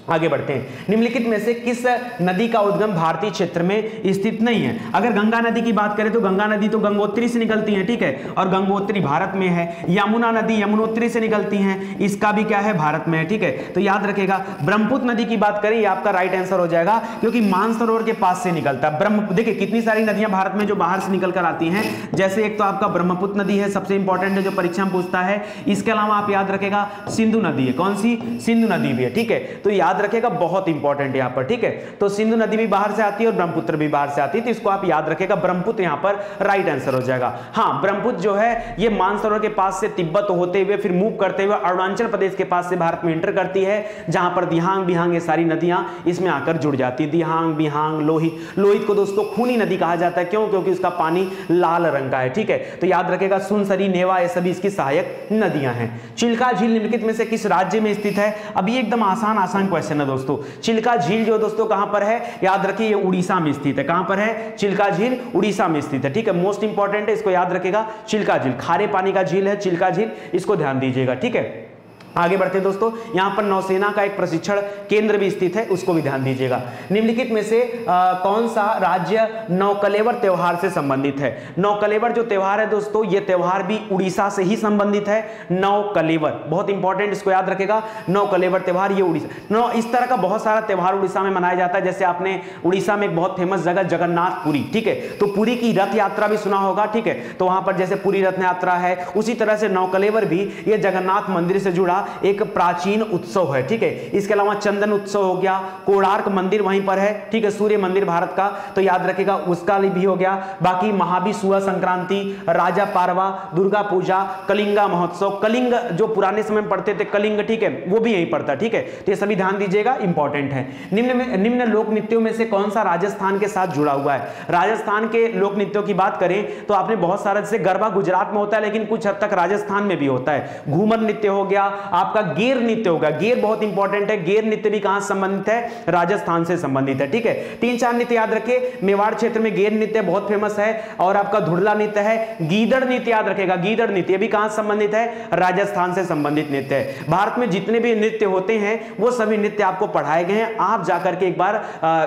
आगे बढ़ते हैं। निम्नलिखित में से किस नदी का उद्गम भारतीय क्षेत्र में स्थित नहीं है? अगर गंगा नदी की बात करें तो गंगा नदी तो गंगोत्री से निकलती है। ठीक है, और गंगोत्री भारत में है। यमुना नदी यमुनोत्री से निकलती है, इसका भी क्या है? भारत में है। ठीक है, तो याद रखेगा। ब्रह्मपुत्र नदी की बात करें, ये आपका राइट आंसर हो जाएगा क्योंकि मानसरोवर के पास से निकलता है। देखिए कितनी सारी नदियां भारत में जो बाहर से निकल कर आती हैं। जैसे एक तो आपका ब्रह्मपुत्र नदी है, सबसे इंपॉर्टेंट है जो परीक्षा में पूछता है। इसके अलावा आप याद रखेगा सिंधु नदी है। कौन सी? सिंधु नदी भी है। ठीक है, तो याद रखेगा, बहुत इंपॉर्टेंट यहां पर। ठीक है, तो सिंधु नदी भी बाहर से आती है और ब्रह्मपुत्र भी बाहर से आती है, तो इसको आप याद रखेगा। ब्रह्मपुत्र यहां पर राइट आंसर हो जाएगा। हां, ब्रह्मपुत्र जो है ये मानसरोवर के पास से तिब्बत होते हुए फिर मूव करते हुए अरुणाचल प्रदेश के पास से भारत में एंटर करती है, जहां पर दिहांग बिहांग ये सारी नदियां इसमें आकर जुड़ जाती है। दिहांग बिहांग लोहित। लोहित को दोस्तों खूनी नदी कहा जाता है। क्यों? क्योंकि उसका पानी लाल रंग का है। ठीक है, तो याद रखेगा सुनसरी, नेवा ये सभी इसकी सहायक नदियां हैं। चिल्का झील निम्नलिखित में से किस राज्य में स्थित है? अब ये एकदम आसान क्वेश्चन है दोस्तों। चिल्का झील जो दोस्तों कहां पर है? याद रखिए ये उड़ीसा में स्थित है। कहां पर है? चिल्का झील उड़ीसा में स्थित है। ठीक है, मोस्ट इंपॉर्टेंट है, इसको याद रखेगा। चिल्का झील खारे पानी का झील है चिल्का झील, इसको ध्यान दीजिएगा। ठीक है, आगे बढ़ते हैं दोस्तों। यहां पर नौसेना का एक प्रशिक्षण केंद्र भी स्थित है, उसको भी ध्यान दीजिएगा। निम्नलिखित में से कौन सा राज्य नौकलेवर त्योहार से संबंधित है? नौकलेवर जो त्योहार है दोस्तों, ये त्योहार भी उड़ीसा से ही संबंधित है। नौकलेवर बहुत इंपॉर्टेंट, इसको याद रखेगा। नौकलेवर त्योहार ये उड़ीसा। इस तरह का बहुत सारा त्योहार उड़ीसा में मनाया जाता है। जैसे आपने उड़ीसा में एक बहुत फेमस जगह जगन्नाथपुरी। ठीक है, तो पुरी की रथ यात्रा भी सुना होगा। ठीक है, तो वहां पर जैसे पुरी रथ यात्रा है, उसी तरह से नौकलेवर भी ये जगन्नाथ मंदिर से जुड़ा एक प्राचीन उत्सव है, ठीक है। इसके अलावा चंदन उत्सव हो गया, कोणार्क मंदिर वहीं पर है, ठीक है, सूर्य मंदिर भारत का, तो याद रखेगा उसका भी हो गया। बाकी महाबिसुआ संक्रांति, राजा पारवा, दुर्गा पूजा, कलिंगा महोत्सव, कलिंग जो पुराने समय में पढ़ते थे कलिंग, ठीक है, वो भी यहीं पड़ता, ठीक है। तो ये सभी ध्यान दीजिएगा, इंपॉर्टेंट है। निम्न लोक नृत्यों में से कौन सा राजस्थान के साथ जुड़ा हुआ है? राजस्थान के लोक नृत्यों की बात करें तो आपने बहुत सारा, जैसे गरबा गुजरात में होता है लेकिन कुछ हद तक राजस्थान में भी होता है। घूमर नृत्य हो गया, आपका गेर नृत्य होगा, गेर बहुत इंपॉर्टेंट है, गेर नृत्य भी कहां से संबंधित है? राजस्थान से संबंधित है, ठीक है। 3-4 नृत्य याद रखिए। मेवाड़ क्षेत्र में गेर नृत्य बहुत फेमस है, और आपका धुड़ला नृत्य है। गीदड़ नृत्य याद रखेगा, गीदड़ नृत्य भी कहां से संबंधित है? राजस्थान से संबंधित नृत्य है। भारत में जितने भी नृत्य होते हैं वो सभी नृत्य आपको पढ़ाए गए हैं, आप जाकर के एक बार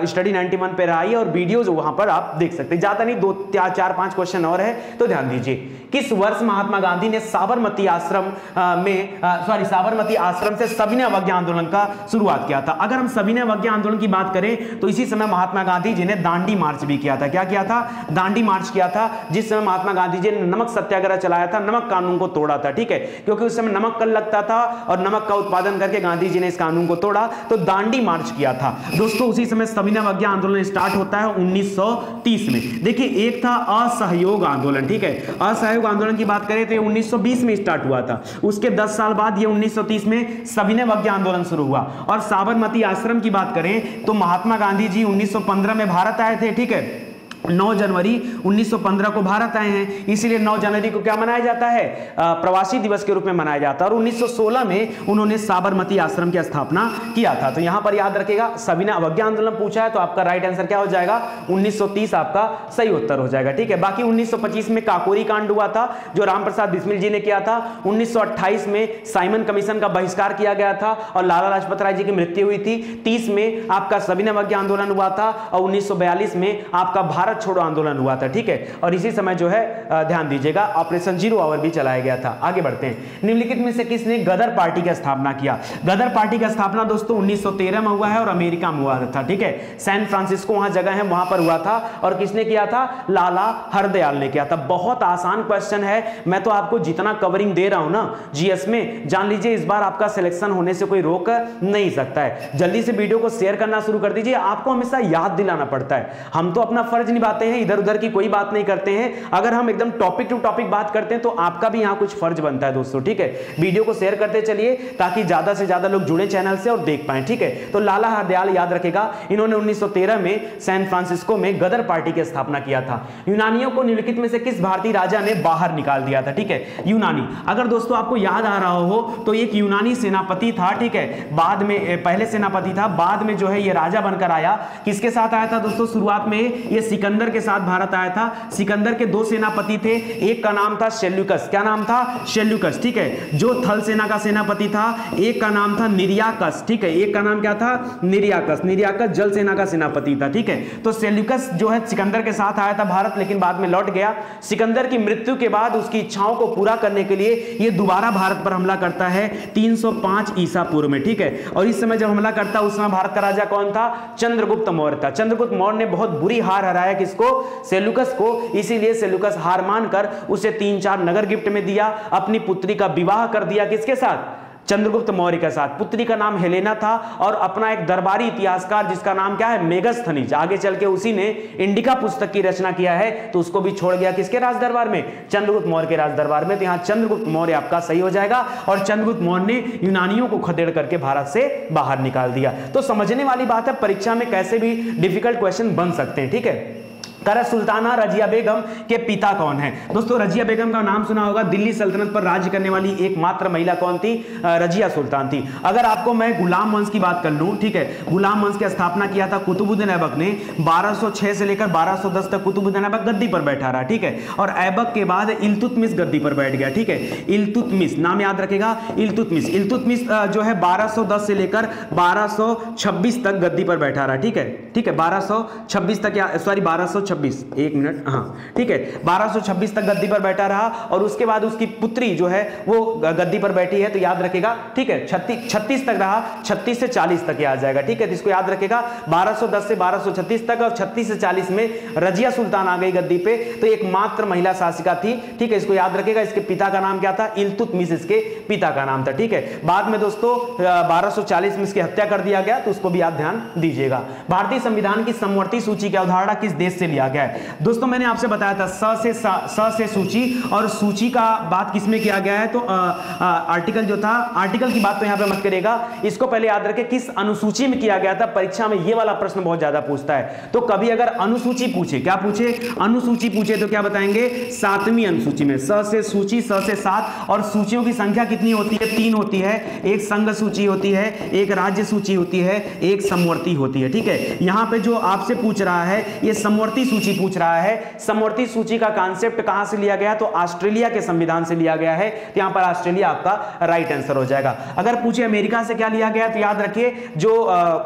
स्टडी 91 पे आइए और वीडियोज वहां पर आप देख सकते हैं। ज्यादा नहीं, 2-4-5 क्वेश्चन और है तो ध्यान दीजिए। किस वर्ष महात्मा गांधी ने साबरमती आश्रम साबरमती आश्रम से सविनय अवज्ञा आंदोलन का शुरुआत किया था? अगर हम सविनय अवज्ञा आंदोलन की बात करें तो इसी समय महात्मा गांधी जी ने दांडी मार्च भी किया था। क्या किया था? दांडी मार्च किया था, जिस समय महात्मा गांधी जी ने नमक सत्याग्रह चलाया था, नमक कानून को तोड़ा था, ठीक है, क्योंकि उस समय नमक कल लगता था और नमक का उत्पादन करके गांधी जी ने इस कानून को तोड़ा, तो दांडी मार्च किया था दोस्तों। उसी समय सविनय अवज्ञा आंदोलन स्टार्ट होता है 1930 में। देखिए, एक था असहयोग आंदोलन, ठीक है। असहयोग आंदोलन की बात करें तो 1920 में स्टार्ट हुआ था, उसके 10 साल बाद ये 1930 में सविनय अवज्ञा आंदोलन शुरू हुआ। और साबरमती आश्रम की बात करें तो महात्मा गांधी जी 1915 में भारत आए थे, ठीक है। 9 जनवरी 1915 को भारत आए हैं, इसीलिए 9 जनवरी को क्या मनाया जाता है? प्रवासी दिवस के रूप में मनाया जाता है। और 1916 में उन्होंने साबरमती आश्रम की स्थापना किया था। तो यहां पर याद रखेगा, सविनय अवज्ञा आंदोलन पूछा है तो आपका राइट आंसर क्या हो जाएगा? 1930 आपका सही उत्तर हो जाएगा, ठीक है। बाकी 1925 में काकोरी कांड हुआ था जो राम प्रसाद बिस्मिल जी ने किया था। 1928 में साइमन कमीशन का बहिष्कार किया गया था और लाला लाजपत राय जी की मृत्यु हुई थी। 30 में आपका सविनय अवज्ञा आंदोलन हुआ था और 1942 में आपका भारत छोड़ो आंदोलन हुआ था, ठीक है। और इसी समय जो है ध्यान दीजिएगा, ऑपरेशन जीरो आवर भी चलाया गया था। आगे बढ़ते हैं। निम्नलिखित में से किसने गदर पार्टी की स्थापना किया? गदर पार्टी की स्थापना दोस्तों 1913 में हुआ है और अमेरिका में हुआ था, ठीक है। सैन फ्रांसिस्को वहां जगह है, वहां पर हुआ था। और किसने किया था? लाला हरदयाल ने किया था। बहुत आसान क्वेश्चन है, मैं तो आपको जितना कवरिंग दे रहा हूं ना जीएस में, जान लीजिए इस बार आपका सिलेक्शन होने से कोई रोक नहीं सकता है। जल्दी से वीडियो को शेयर करना शुरू कर दीजिए, आपको हमेशा याद दिलाना पड़ता है। हम तो अपना फर्ज निभाते हैं, इधर उधर की कोई बात नहीं करते हैं। अगर हम एकदम टॉपिक टू टॉपिक बात करते हैं तो आपका भी यहां कुछ फर्ज बनता है दोस्तों, ठीक है। वीडियो को शेयर करते चलिए ताकि ज्यादा से ज्यादा लोग जुड़े चैनल से और देख पाएं, ठीक है। तो लाला हरदयाल याद रखेगा, इन्होंने 1913 में सैन फ्रांसिस्को में गदर पार्टी की स्थापना किया था। यूनानियों को निम्नलिखित में से किस भारतीय राजा ने बाहर निकाल दिया था? ठीक है, यूनानी। अगर दोस्तों आपको याद आ रहा हो तो एक यूनानी सेनापति था, ठीक है, बाद में पहले सेनापति था, बाद में जो है ये राजा बनकर आया। किसके साथ आया था दोस्तों? शुरुआत में ये सिकंदर के साथ भारत आया था। सिकंदर के 2 सेनापति थे, एक का नाम था सेल्यूकस। क्या नाम था? सेल्यूकस, ठीक है, जो थल सेना का सेनापति था। एक का नाम था निर्याकस, ठीक है, एक का नाम क्या था? निर्याकस। निर्याकस जल सेना का सेनापति था, ठीक है। तो सेल्यूकस जो है सिकंदर के साथ आया था भारत, लेकिन बाद में लौट गया। सिकंदर की मृत्यु के बाद उसकी इच्छाओं को पूरा करने के लिए ये दोबारा भारत पर हमला करता है 305 ईसा पूर्व में, ठीक है। और इस समय जब हमला करता है उस समय भारत का राजा कौन था? चंद्रगुप्त मौर्य था। चंद्रगुप्त मौर्य ने बहुत बुरी हार हराया किसको? सेल्यूकस को। इसीलिए सेल्यूकस हार मानकर उसे 3-4 नगर गिफ्ट में दिया। अपनी पुत्री का विवाह कर दिया किसके साथ? चंद्रगुप्त मौर्य के साथ। पुत्री का नाम हेलेना था और अपना एक दरबारी इतिहासकार जिसका नाम क्या है? मेगस्थनीज। आगे चल के उसी ने इंडिका पुस्तक की रचना किया है, तो उसको भी छोड़ गया किसके राज दरबार में? चंद्रगुप्त मौर्य के राज दरबार में। तो यहां चंद्रगुप्त मौर्य आपका सही हो जाएगा। और चंद्रगुप्त मौर्य ने यूनानियों को खदेड़ करके भारत से बाहर निकाल दिया। तो समझने वाली बात है, परीक्षा में कैसे भी डिफिकल्ट क्वेश्चन बन सकते हैं, ठीक है। सुल्ताना रजिया बेगम के पिता कौन है? दोस्तों रजिया बेगम का नाम सुना होगा, दिल्ली सल्तनत पर राज्य करने वाली एकमात्र महिला कौन थी? रजिया सुल्तान थी। अगर आपको मैं गुलाम वंश की बात कर लूं, ठीक है, गुलाम वंश की स्थापना किया था कुतुबुद्दीन ऐबक ने 1206 से लेकर 1210 तक। कुतुबुद्दीन ऐबक गद्दी पर बैठा रहा, ठीक है, और ऐबक के बाद इल्तुतमिश गद्दी पर बैठ गया, ठीक है। इल्तुतमिश नाम याद रखेगा, इल्तुतमिश। इल्तुतमिश जो है 1210 से लेकर 1226 तक गद्दी पर बैठा रहा, ठीक है, ठीक है, 1226 तक, या सॉरी 1226 1226, एक मिनट, हाँ ठीक है, 1226 तक गद्दी पर बैठा रहा और उसके बाद उसकी पुत्री जो है वो गद्दी पर बैठी है, तो याद रखेगा, ठीक है, 36 तक रहा, 36 से 40 तक आ जाएगा, ठीक है, तो इसको याद रखेगा 1210 से 1236 तक, और 36 से 40 में रजिया सुल्तान आ गई गद्दी पे, तो एकमात्र महिला शासिका थी, ठीक है, इसको याद रखेगा। इसके पिता का नाम क्या था? इल्तुतमिश इसके पिता का नाम था, ठीक है। बाद में दोस्तों 1240 में इसकी हत्या कर दिया गया, तो उसको भी आप ध्यान दीजिएगा। भारतीय संविधान की समवर्ती सूची की अवधारणा किस देश से लिया गया है? दोस्तों मैंने आपसे बताया था स से सूची, और सूची का बात किसमें किया गया है? तो आर्टिकल जो था, आर्टिकल की बात तो यहां पे मत करिएगा, इसको पहले याद रखें किस अनुसूची में किया गया था। परीक्षा में ये वाला प्रश्न बहुत ज्यादा पूछता है, तो कभी अगर अनुसूची पूछे, क्या पूछे? अनुसूची पूछे तो क्या बताएंगे? 7वीं अनुसूची में, स से सूची, स से 7, और सूचियों की संख्या कितनी होती है? 3 होती है। एक संघ सूची होती है, एक राज्य सूची होती है, एक समवर्ती होती है, ठीक है। यहां पे जो आपसे पूछ रहा है ये समवर्ती सूची पूछ रहा है। समवर्ती सूची का कांसेप्ट कहां से लिया गया? तो ऑस्ट्रेलिया के संविधान से लिया गया है, तो यहां पर ऑस्ट्रेलिया आपका राइट आंसर हो जाएगा। अगर पूछे अमेरिका से क्या लिया गया, तो याद रखिए जो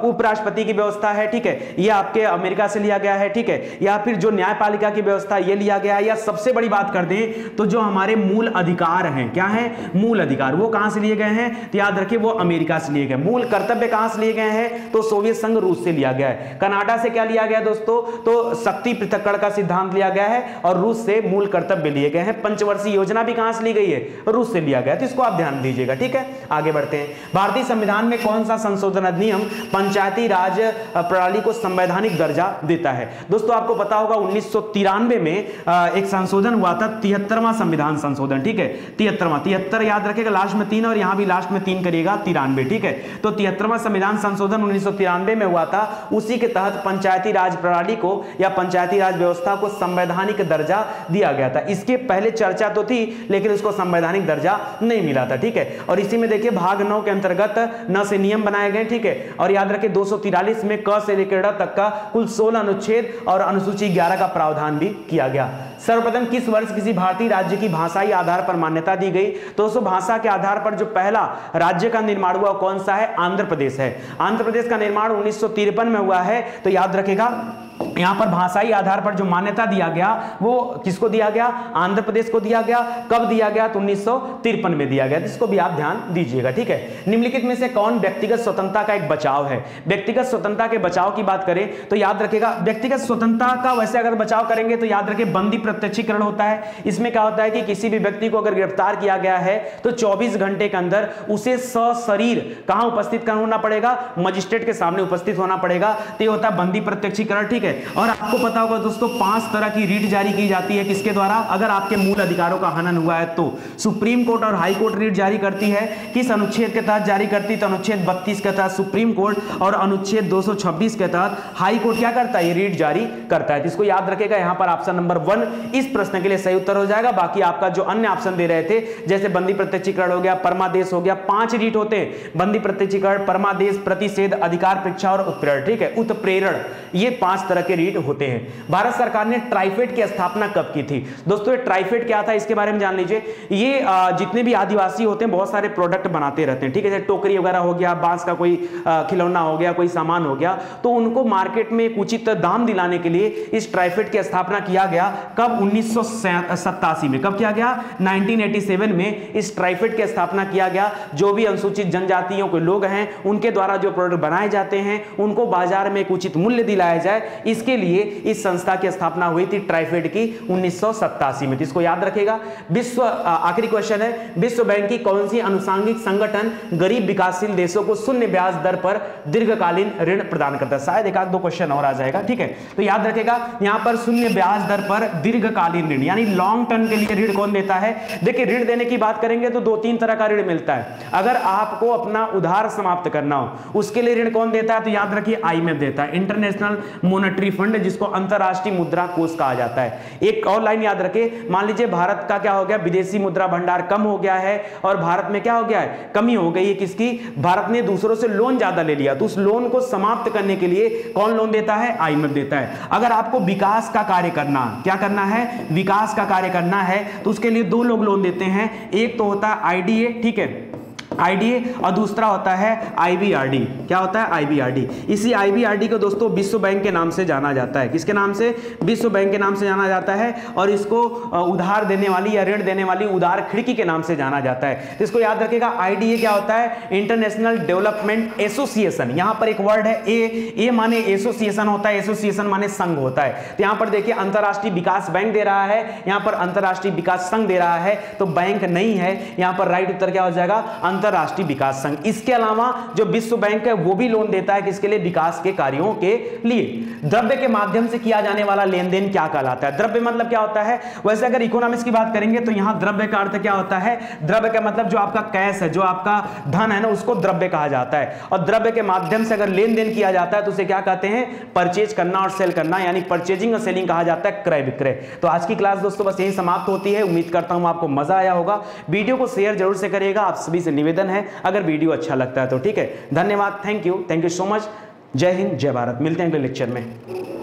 उपराष्ट्रपति की व्यवस्था है, ठीक है, ये आपके अमेरिका से लिया गया है, ठीक है, या फिर जो न्यायपालिका की व्यवस्था ये लिया गया है, या सबसे बड़ी बात कर दें तो जो हमारे मूल अधिकार हैं, क्या है? मूल अधिकार, वो कहां से लिए गए हैं? तो याद रखिए वो अमेरिका से लिए गए। मूल कर्तव्य कहां से लिए गए हैं? तो सोवियत संघ रूस से लिया गया है। कनाडा से क्या लिया गया दोस्तों? तो शक्ति पृथक्करण का सिद्धांत लिया गया है, और रूस से मूल कर्तव्य लिए गए हैं। पंचवर्षीय योजना भी कहां से ली गई है? रूस से लिया गया, तो इसको आप ध्यान दीजिएगा, ठीक है। आगे बढ़ते हैं। भारतीय संविधान में कौन सा संशोधन अधिनियम पंचायती राज प्रणाली को संवैधानिक दर्जा देता है? दोस्तों आपको पता होगा 1993 में एक संशोधन हुआ था, 73वां संविधान संशोधन, ठीक है, 73 याद रखेगा, लास्ट में 3 और यहां भी लास्ट में 3 करिएगा, 93, ठीक है। तो 73वां संविधान संशोधन 1993 में हुआ था। उसी के तहत पंचायती राज प्रणाली को या पंचायती राज व्यवस्था को संवैधानिक दर्जा दिया गया था। इसके पहले चर्चा तो थी, लेकिन उसको संवैधानिक दर्जा नहीं मिला था, ठीक है। और इसी में देखिए भाग 9 के अंतर्गत न से नियम बनाए गए, ठीक है, और याद रखिए 243 में क से लेकर ड तक का कुल 16 अनुच्छेद और अनुसूची 11 का प्रावधान भी किया गया। सर्वप्रथम किस वर्ष किसी भारतीय राज्य की भाषाई आधार पर मान्यता दी गई? तो उस भाषा के आधार पर जो पहला राज्य का निर्माण हुआ कौन सा है? आंध्र प्रदेश है। आंध्र प्रदेश का निर्माण 1953 में हुआ है, तो याद रखेगा यहां पर भाषाई आधार पर जो मान्यता दिया गया वो किसको दिया गया? आंध्र प्रदेश को दिया गया। कब दिया गया? तो 1953 में दिया गया, इसको भी आप ध्यान दीजिएगा, ठीक है। निम्नलिखित में से कौन व्यक्तिगत स्वतंत्रता का एक बचाव है? व्यक्तिगत स्वतंत्रता के बचाव की बात करें तो याद रखेगा व्यक्तिगत स्वतंत्रता का वैसे अगर बचाव करेंगे तो याद रखें बंदी प्रत्यक्षीकरण होता है। इसमें क्या होता है कि किसी भी व्यक्ति को अगर गिरफ्तार किया गया है तो 24 घंटे के अंदर उसे सशरीर कहां उपस्थित होना पड़ेगा? मजिस्ट्रेट के सामने उपस्थित होना पड़ेगा, तो ये होता है बंदी प्रत्यक्षीकरण, ठीक है। और आपको पता होगा दोस्तों 5 तरह की रीट जारी की जाती है, किसके द्वारा? अगर आपके मूल अधिकारों का हनन हुआ है तो सुप्रीम कोर्ट और हाई कोर्ट रीट जारी करती है। किस अनुच्छेद के तहत जारी करती है? तो अनुच्छेद 32 के तहत सुप्रीम कोर्ट, और अनुच्छेद 226 के तहत हाई कोर्ट क्या करता है? ये रीट जारी करता है। तो इसको याद रखेगा, यहां पर ऑप्शन नंबर 1 इस प्रश्न के लिए सही उत्तर हो जाएगा। बाकी आपका जो अन्य ऑप्शन दे रहे थे जैसे बंदी प्रत्यक्षीकरण हो गया, परमादेश हो गया, 5 रीट होते हैं, बंदी प्रत्यक्षीकरण, परमादेश, प्रतिषेध, अधिकार परीक्षा और उत्प्रेरण, ठीक है, उत्प्रेरण, ये 5 तरह के रीट होते हैं। भारत सरकार ने ट्राइफेड की स्थापना कब की थी? दोस्तों ये ट्राइफेड क्या था इसके बारे में जान लीजिए। ये जितने भी आदिवासी होते हैं बहुत सारे प्रोडक्ट बनाते रहते हैं, ठीक है, जैसे टोकरी वगैरह हो गया, बांस का कोई खिलौना हो गया, कोई सामान हो गया, तो उनको मार्केट में एक उचित दाम दिलाने के लिए इस ट्राइफेड की स्थापना किया गया। कब? 1987 में। कब किया गया? 1987 में इस ट्राइफेड की स्थापना किया गया। जो भी अनुसूचित जनजातियों के लोग हैं उनके द्वारा जो प्रोडक्ट बनाए जाते हैं उनको बाजार में एक उचित मूल्य दिलाया जाए, इसके लिए इस संस्था की स्थापना हुई थी ट्राइफेड की 1987 में। इसको याद रखेगा। विश्व आखिरी क्वेश्चन है, विश्व बैंक की कौन सी अनुसांगिक संगठन गरीब विकासशील देशों को शून्य ब्याज दर पर दीर्घकालीन ऋण प्रदान करता है? शायद एक आध दो क्वेश्चन और आ जाएगा, ठीक है। तो याद रखेगा यहां पर शून्य ब्याज दर पर दीर्घकालीन ऋण यानी लॉन्ग टर्म के लिए ऋण कौन देता है? देखिए ऋण देने की बात करेंगे तो 2-3 तरह का ऋण मिलता है। अगर आपको अपना उधार समाप्त करना हो उसके लिए ऋण कौन देता है? तो याद रखिए IMF देता है, इंटरनेशनल मॉनेटरी फंड, जिसको अंतरराष्ट्रीय मुद्रा कोष कहा जाता है। एक और लाइन याद रखें, मान लीजिए भारत का क्या हो गया? विदेशी मुद्रा भंडार कम हो गया है और भारत में क्या हो गया है? कमी हो गई है। किसकी? भारत ने दूसरों से लोन ज्यादा ले लिया, तो उस लोन को समाप्त करने के लिए कौन लोन देता है? IMF देता है। अगर आपको विकास का कार्य करना, क्या करना है? विकास का कार्य करना है, तो उसके लिए 2 लोग लोन देते हैं। एक तो होता है IDA, ठीक है, आईडीए, और दूसरा होता है आईबीआरडी। क्या होता है? आईबीआरडी। इसी आईबीआरडी को दोस्तों विश्व बैंक के नाम से जाना जाता है। किसके नाम से? विश्व बैंक के नाम से जाना जाता है। और इसको उधार देने वाली या ऋण देने वाली उधार खिड़की के नाम से जाना जाता है। इसको याद रखिएगा। आईडीए क्या होता है? International development association. यहां पर एक वर्ड है ए माने एसोसिएशन होता है, एसोसिएशन माने संघ होता है। तो यहां पर देखिए अंतरराष्ट्रीय विकास बैंक दे रहा है, यहां पर अंतरराष्ट्रीय विकास संघ दे रहा है, तो बैंक नहीं है। यहां पर राइट उत्तर क्या हो जाएगा? अंतरराष्ट्रीय विकास संघ। इसके अलावा जो विश्व बैंक है वो भी लोन देता है, किसके लिए? विकास के कार्यों के लिए। द्रव्य के माध्यम से किया जाने वाला लेन देन क्या कहलाता है? द्रव्य मतलब क्या होता है? वैसे अगर इकोनॉमिक्स की बात करेंगे तो यहां द्रव्य का अर्थ क्या होता है? द्रव्य का मतलब जो आपका कैश है, जो आपका धन है ना, उसको द्रव्य कहा जाता है। और द्रव्य के माध्यम से अगर लेन देन किया जाता है तो उसे क्या कहते हैं? परचेज करना और सेल करना, यानी परचेजिंग और सेलिंग कहा जाता है, क्रय विक्रय। तो आज की क्लास दोस्तों बस यही समाप्त होती है। उम्मीद करता हूं आपको मजा आया होगा। वीडियो को शेयर जरूर से करिएगा, आप सभी से निवेदन है, अगर वीडियो अच्छा लगता है तो। ठीक है, धन्यवाद, थैंक यू सो मच। जय हिंद, जय भारत। मिलते हैं अगले लेक्चर में।